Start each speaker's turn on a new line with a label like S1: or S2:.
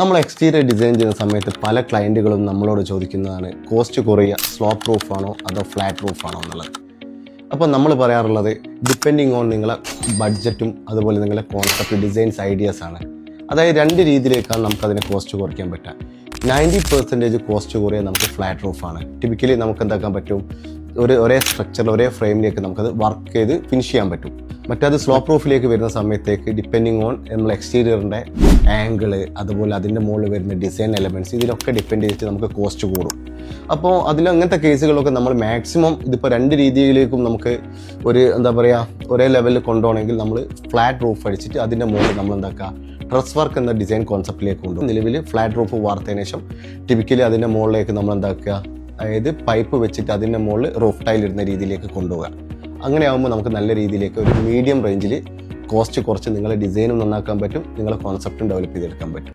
S1: നമ്മൾ exterior design ചെയ്യുന്ന സമയത്ത് പല ക്ലയൻറ്റുകളും നമ്മളോട് ചോദിക്കുന്നതാണ് കോസ്റ്റ് കുറയുക സ്ലോപ്പ് റൂഫ് ആണോ അതോ ഫ്ലാറ്റ് റൂഫ് ആണോ എന്നുള്ളത്. അപ്പോൾ നമ്മൾ പറയാറുള്ളത് ഡിപ്പെൻഡിങ് ഓൺ നിങ്ങളെ ബഡ്ജറ്റും അതുപോലെ നിങ്ങളെ കോൺസെപ്റ്റ് ഡിസൈൻസ് ഐഡിയാസ് ആണ്. അതായത് രണ്ട് രീതിയിലേക്കാണ് നമുക്കതിനെ കോസ്റ്റ് കുറയ്ക്കാൻ പറ്റുക. 90% കോസ്റ്റ് കുറയാൻ നമുക്ക് ഫ്ലാറ്റ് റൂഫാണ്. ടിപ്പിക്കലി നമുക്ക് എന്താക്കാൻ പറ്റും, ഒരേ സ്ട്രക്ചറിൽ ഒരേ ഫ്രെയിമിലേക്ക് നമുക്കത് വർക്ക് ചെയ്ത് ഫിനിഷ് ചെയ്യാൻ പറ്റും. മറ്റേത് സ്ലോപ്പ് റൂഫിലേക്ക് വരുന്ന സമയത്തേക്ക് ഡിപ്പെൻഡിങ് ഓൺ നമ്മൾ എക്സ്റ്റീരിയറിൻ്റെ ആംഗിള് അതുപോലെ അതിൻ്റെ മുകളിൽ വരുന്ന ഡിസൈൻ എലമെൻറ്റ്സ് ഇതിലൊക്കെ ഡിപ്പെൻഡ് ചെയ്തിട്ട് നമുക്ക് കോസ്റ്റ് കൂടും. അപ്പോൾ അങ്ങനത്തെ കേസുകളൊക്കെ നമ്മൾ മാക്സിമം ഇതിപ്പോൾ രണ്ട് രീതിയിലേക്കും നമുക്ക് ഒരേ ലെവലിൽ കൊണ്ടുപോകണമെങ്കിൽ നമ്മൾ ഫ്ലാറ്റ് റൂഫ് അടിച്ചിട്ട് അതിൻ്റെ മുകളിൽ നമ്മൾ ട്രസ് വർക്ക് എന്ന ഡിസൈൻ കോൺസെപ്റ്റിലേക്ക് കൊണ്ടുപോകും. നിലവിൽ ഫ്ലാറ്റ് റൂഫ് വാർത്തതിന് ശേഷം ടിപ്പിക്കലി അതിൻ്റെ മുകളിലേക്ക് നമ്മൾ അതായത് പൈപ്പ് വെച്ചിട്ട് അതിൻ്റെ മുകളിൽ റൂഫ് ടൈൽ ഇടുന്ന രീതിയിലേക്ക് കൊണ്ടുപോകുക. അങ്ങനെ ആകുമ്പോൾ നമുക്ക് നല്ല രീതിയിലേക്ക് ഒരു മീഡിയം റേഞ്ചിൽ കോസ്റ്റ് കുറച്ച് നിങ്ങളെ ഡിസൈനും നന്നാക്കാൻ പറ്റും, നിങ്ങളെ കോൺസെപ്റ്റും ഡെവലപ്പ് ചെയ്തെടുക്കാൻ പറ്റും.